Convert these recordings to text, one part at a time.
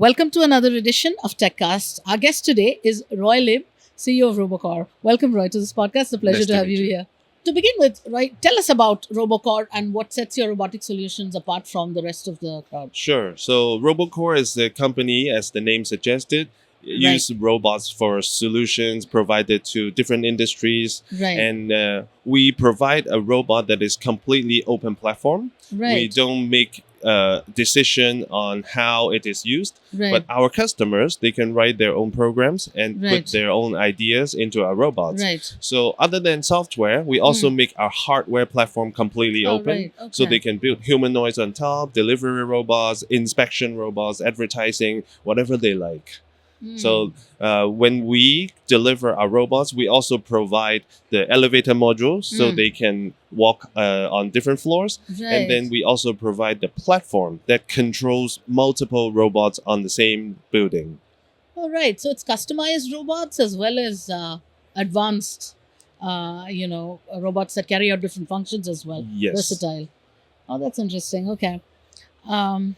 Welcome to another edition of TechCast. Our guest today is Roy Lim, CEO of Robocore. Welcome, Roy, to this podcast. It's a pleasure Nice to to have meet you you. here. To begin with, Roy, tell us about Robocore and what sets your robotic solutions apart from the rest of the crowd. Sure. So Robocore is the company, as the name suggested, Right, use robots for solutions provided to different industries, right, and we provide a robot that is completely open platform. We right, don't make a decision on how it is used, but right, our customers, they can write their own programs and put right, their own ideas into our robots. right. So other than software, we also make our hardware platform completely Oh, open. right, So okay. they can build humanoids on top, delivery robots, inspection robots, advertising, whatever they like. So when we deliver our robots, we also provide the elevator modules so they can walk on different floors. And Right. then we also provide the platform that controls multiple robots on the same building. All right. So it's customized robots as well as advanced, robots that carry out different functions as well. Yes. Versatile. Oh, that's interesting. Okay. Um,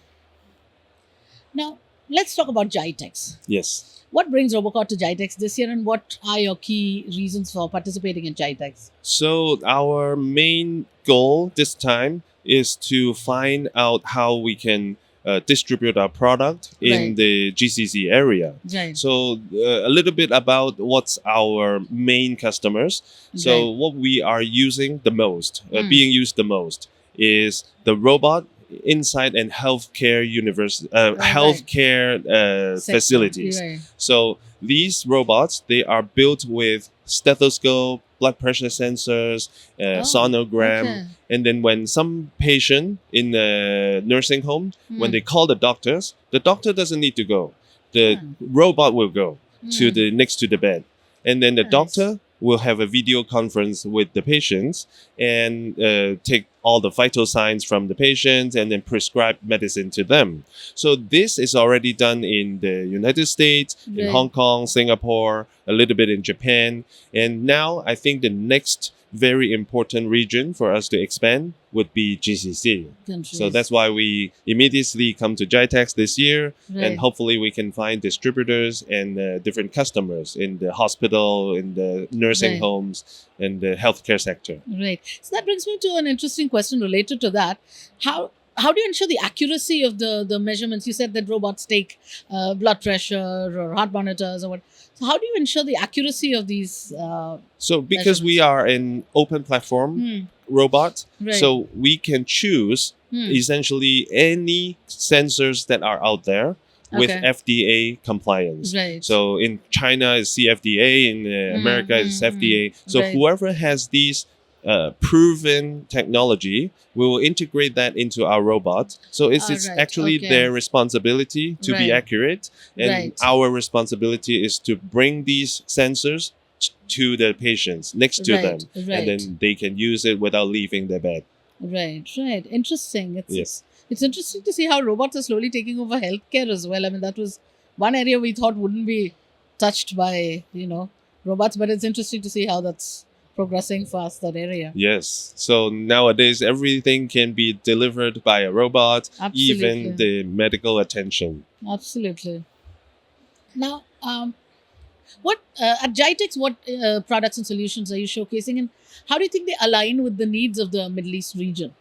Now, let's talk about GITEX. Yes. What brings Robocore to GITEX this year, and what are your key reasons for participating in GITEX? So our main goal this time is to find out how we can distribute our product in Right, the GCC area. right, So a little bit about what's our main customers. So right. what we are using the most, Mm. being used the most, is the robot inside and Right. healthcare Sector. facilities. Right. So these robots, they are built with stethoscope, blood pressure sensors, Oh, sonogram, okay. and then when some patient in a nursing home, when Hmm. they call the doctor doesn't need to go. The Hmm. robot will go to Hmm. the next to the bed, and then the Nice. doctor will have a video conference with the patients and take all the vital signs from the patients and then prescribe medicine to them. So this is already done in the United States, in Right. Hong Kong, Singapore, a little bit in Japan, and now I think the next very important region for us to expand would be GCC. So that's Countries. why we immediately come to GITEX this year, and Right. hopefully we can find distributors and different customers in the hospital, in the nursing Right. homes, and the healthcare sector. Right. So that brings me to an interesting question related to that. How do you ensure the accuracy of the measurements? You said that robots take blood pressure or heart monitors or what. So how do you ensure the accuracy of these So because we measurements? are an open platform Hmm. robot, Right. so we can choose Hmm. essentially any sensors that are out there with Okay. FDA compliance. Right. So in China it's CFDA, in Hmm. America it's Hmm. Hmm. FDA. So Right. whoever has these proven technology, we will integrate that into our robot. So All it's right. actually Okay. their responsibility to be Right. accurate, and Right. our responsibility is to bring these sensors to the patients next to Right. them, and Right. then they can use it without leaving their bed. Right. Right. Interesting. It's Yeah. it's it's interesting to see how robots are slowly taking over healthcare as well. I mean, that was one area we thought wouldn't be touched by robots, but it's interesting to see how that's progressing fast, that area. Yes. So nowadays, everything can be delivered by a robot, even Absolutely. the medical attention. Absolutely. Now, what at GITEX, what products and solutions are you showcasing, and how do you think they align with the needs of the Middle East region?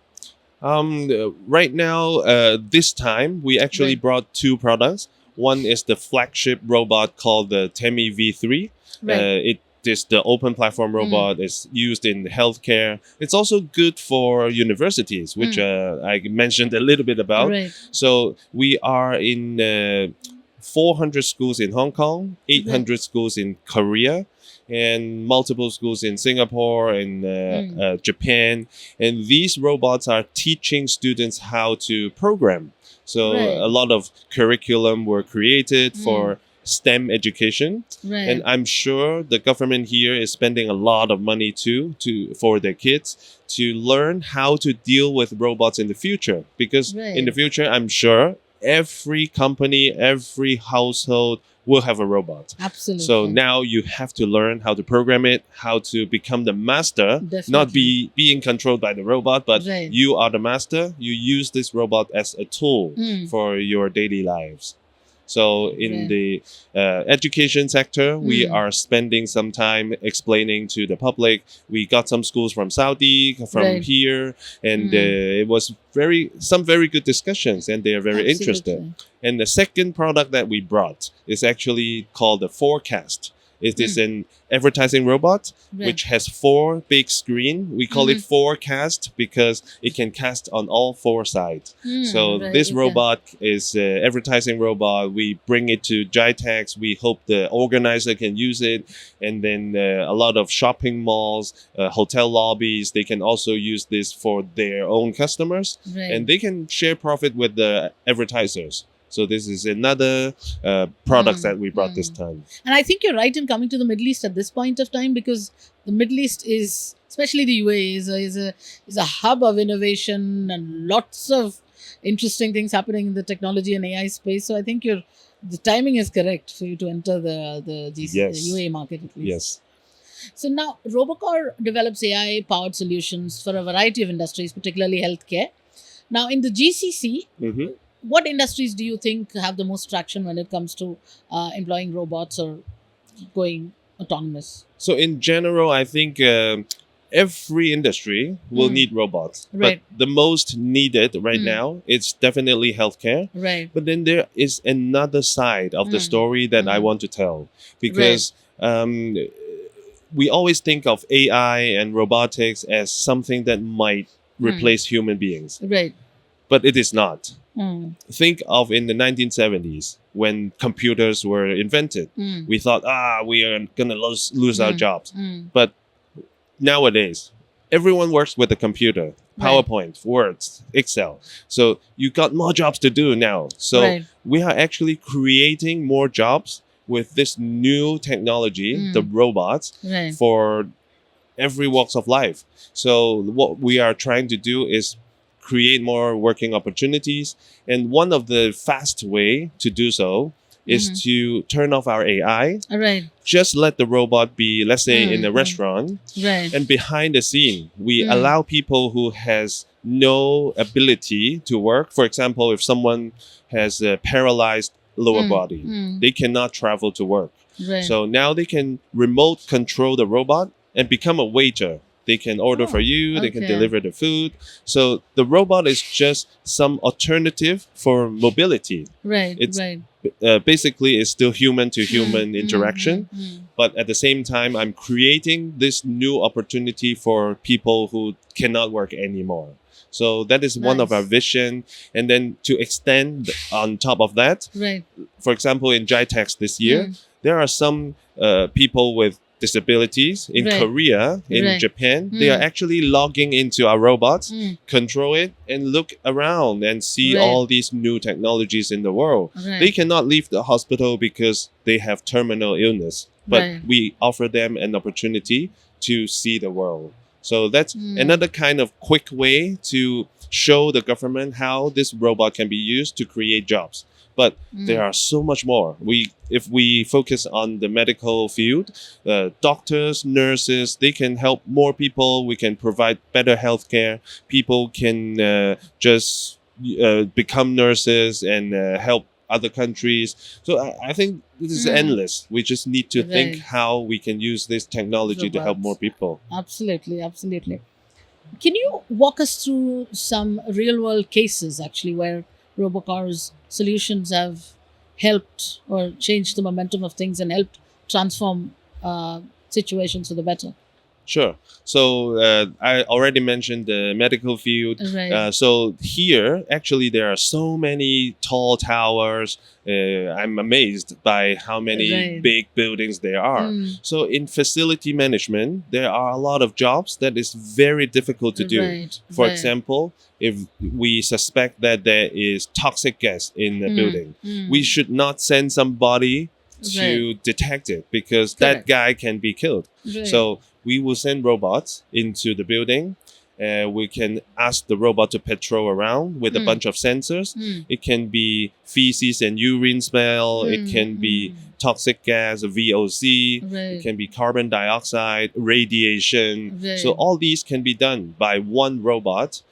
Right now, this time, we actually Right. brought two products. One is the flagship robot called the Temi V3. Right. It is the open platform Mm. robot. It's used in healthcare. It's also good for universities, which Mm. I mentioned a little bit about. Right. So we are in 400 schools in Hong Kong, Right. 800 schools in Korea, and multiple schools in Singapore and Mm. Japan. And these robots are teaching students how to program. So Right. a lot of curriculum were created Mm. for STEM education, and Right. I'm sure the government here is spending a lot of money too to for their kids to learn how to deal with robots in the future. Because in the Right. future, I'm sure every company, every household will have a robot. So Absolutely. now you have to learn how to program it, how to become the master, not Definitely. be being controlled by the robot, but Right. you are the master. You use this robot as a tool Mm. for your daily lives. So in Right. the education sector, we Mm. are spending some time explaining to the public. We got some schools from Saudi, from Right. here, and Mm. it was some very good discussions, and they are very interested. Absolutely. And the second product that we brought is actually called the Forecast. It is Mm. an advertising robot Right. which has 4 big screen. We call it Mhm. Forecast because it can cast on all 4 sides. So Right. this Okay. robot is an advertising robot. We bring it to GITEX. We hope the organizer can use it, and then a lot of shopping malls, hotel lobbies, they can also use this for their own customers, Right. and they can share profit with the advertisers. So this is another product that we brought this time. And I think you're right in coming to the Middle East at this point of time, because the Middle East is, especially the UAE, is a hub of innovation and lots of interesting things happening in the technology and AI space. So I think the timing is correct for you to enter the Yes. UAE market at least. Yes. So now Robocore develops AI powered solutions for a variety of industries, particularly healthcare. Now in the GCC, hmm what industries do you think have the most traction when it comes to employing robots or going autonomous? So in general, I think every industry will Mm. need robots, but Right. the most needed right Mm. now it's definitely healthcare. Right. But then there is another side of the Mm. story that I Mm. want to tell, because we always think of AI and robotics as something that might replace human beings, Right. but it is not. Mm. Think of in the 1970s when computers were invented. Mm. We thought, we are going to lose our jobs. Mm. But nowadays, everyone works with a computer, Right. PowerPoint, Words, Excel. So you got more jobs to do now. So Right. we are actually creating more jobs with this new technology, the robots, Right. for every walks of life. So what we are trying to do is create more working opportunities. And one of the fast way to do so is to turn off our AI, Right. just let the robot be, let's say, in a Mm. restaurant, Right. and behind the scene we Mm. allow people who has no ability to work. For example, if someone has a paralyzed lower body, they cannot travel to work. Right. So now they can remote control the robot and become a waiter. They can order for you, they can okay. deliver the food. So the robot is just some alternative for mobility. Right. It's Right. basically it's still human to human interaction. Mm. But at the same time, I'm creating this new opportunity for people who cannot work anymore. So that is one of our Nice. vision. And then to extend on top of that, Right. for example, in GITEX this year, there are some people with disabilities in Right. Korea, in Right. Japan. They are actually logging into our robots, Mm. control it, and look around and see Right. all these new technologies in the world. Right. They cannot leave the hospital because they have terminal illness, but Right. we offer them an opportunity to see the world. So that's Mm. another kind of quick way to show the government how this robot can be used to create jobs. But there are so much more. If we focus on the medical field, doctors, nurses, they can help more people. We can provide better healthcare. People can just become nurses and help other countries. So I think this is endless. We just need to think Right. how we can use this technology to help Robots. more people. Absolutely. Absolutely. Can you walk us through some real world cases actually where Robocore's solutions have helped or changed the momentum of things and helped transform situations for the better? Sure. So I already mentioned the medical field. Right. So here, actually, there are so many tall towers. I'm amazed by how many Right. big buildings there are. So in facility management, there are a lot of jobs that is very difficult to do. Right. For Right. example, if we suspect that there is toxic gas in a building, we should not send somebody to detect it because Correct. that guy can be killed. Right. So we will send robots into the building. We can ask the robot to patrol around with a bunch of sensors. It can be feces and urine smell. It can be toxic gas, VOC. Right. It can be carbon dioxide, radiation. Right. So all these can be done by one robot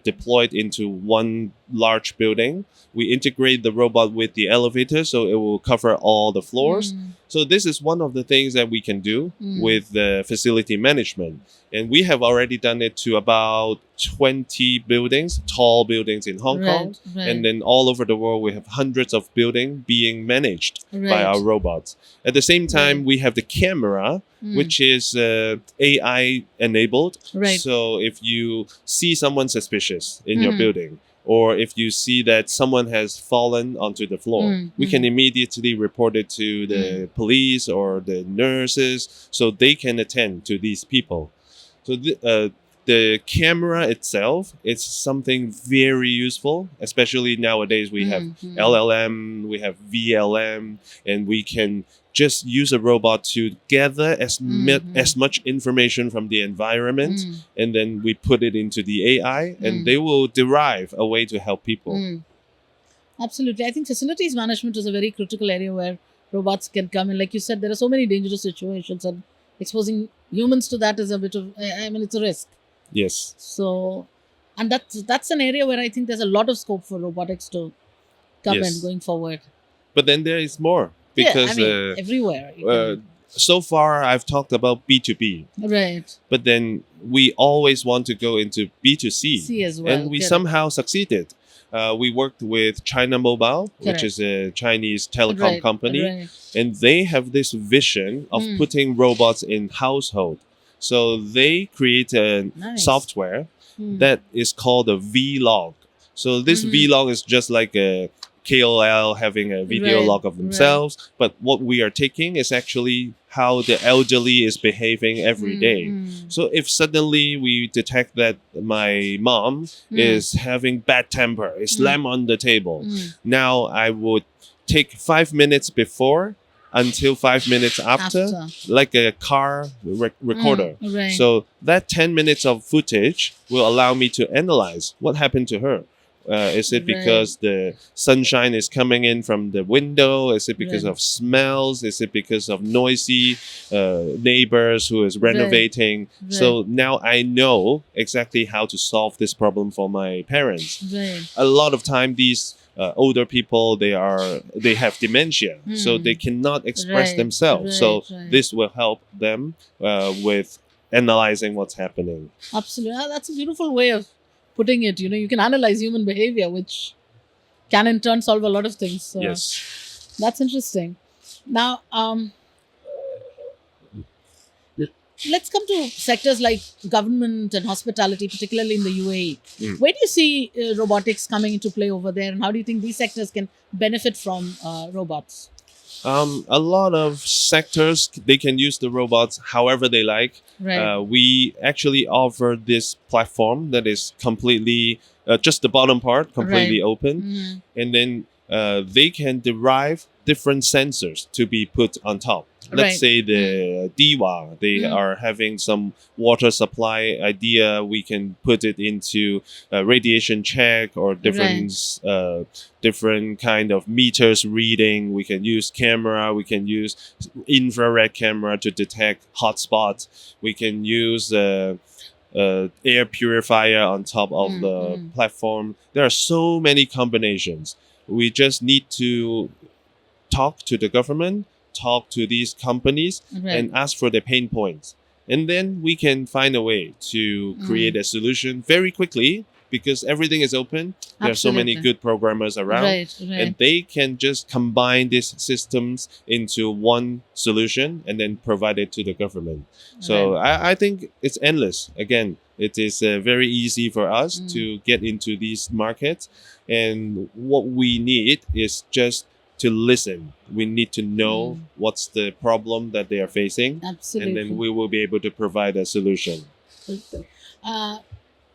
deployed into one large building. We integrate the robot with the elevator, so it will cover all the floors. So this is one of the things that we can do with the facility management. And we have already done it to about 20 buildings, tall buildings in Hong Kong. And then all over the world, we have hundreds of buildings being managed by our robots. At the same time, we have the camera, which is AI enabled. So if you see someone suspicious in your building, or if you see that someone has fallen onto the floor, we can immediately report it to the police or the nurses so they can attend to these people. So the camera itself is something very useful, especially nowadays we have LLM, we have VLM, and we can just use a robot to gather as much information from the environment, and then we put it into the AI, and they will derive a way to help people. Absolutely. I think facilities management is a very critical area where robots can come in. Like you said, there are so many dangerous situations, and exposing humans to that is a bit of, I mean, it's a risk. Yes. So, and that's an area where I think there's a lot of scope for robotics to come in going forward. But then there is more. Because everywhere. So far, I've talked about B2B. Right. But then we always want to go into B2C. C as well. And we somehow succeeded. We worked with China Mobile, which is a Chinese telecom company. And they have this vision of putting robots in household. So they create a software that is called a Vlog. So this Vlog is just like a KOL having a video log of themselves, but what we are taking is actually how the elderly is behaving every day. So if suddenly we detect that my mom is having bad temper, is slam on the table, now I would take 5 minutes before until 5 minutes after, like a car recorder. So that 10 minutes of footage will allow me to analyze what happened to her. Is it because the sunshine is coming in from the window? Is it because of smells? Is it because of noisy neighbors who is renovating? So now I know exactly how to solve this problem for my parents. A lot of time these older people, they have dementia, so they cannot express themselves. So this will help them with analyzing what's happening. Absolutely. That's a beautiful way of putting it. You can analyze human behavior, which can in turn solve a lot of things. So yes, that's interesting. Now, let's come to sectors like government and hospitality, particularly in the UAE. Where do you see robotics coming into play over there, and how do you think these sectors can benefit from robots? A lot of sectors, they can use the robots however they like. We actually offer this platform that is completely, just the bottom part, completely open. And then they can derive different sensors to be put on top. Let's say the DIWA, they are having some water supply idea. We can put it into a radiation check or different kind of meters reading. We can use camera. We can use infrared camera to detect hotspots. We can use air purifier on top of the platform. There are so many combinations. We just need to talk to the government, talk to these companies, and ask for their pain points. And then we can find a way to create a solution very quickly, because everything is open. There are so many good programmers around, and they can just combine these systems into one solution and then provide it to the government. So I think it's endless. Again, it is very easy for us to get into these markets. And what we need is just to listen. We need to know what's the problem that they are facing. Absolutely. And then we will be able to provide a solution.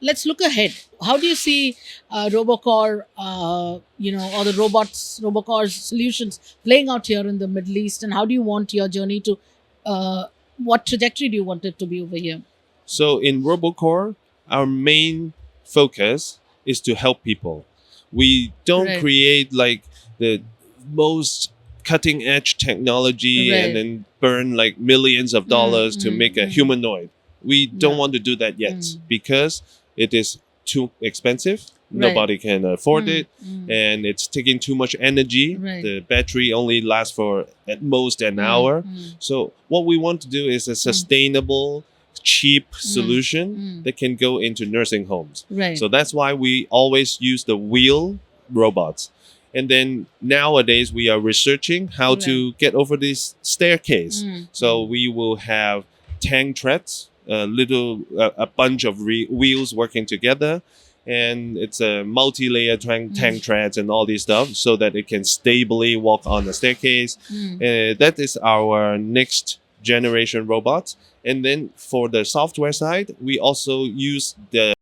Let's look ahead. How do you see Robocore, or the Robocore's solutions playing out here in the Middle East? And how do you want your journey to, what trajectory do you want it to be over here? So in Robocore, our main focus is to help people. We don't create like the most cutting edge technology and then burn like millions of dollars to make a humanoid. We don't want to do that yet because it is too expensive. nobody can afford Mm, it, mm. and it's taking too much energy. Right. The battery only lasts for at most an hour. So what we want to do is a sustainable, cheap solution that can go into nursing homes. Right. So that's why we always use the wheel robots. And then nowadays we are researching how to get over this staircase. So we will have tank treads, a bunch of wheels working together, and it's a multi-layer tank treads and all this stuff, so that it can stably walk on the staircase. That is our next generation robots. And then for the software side, we also use the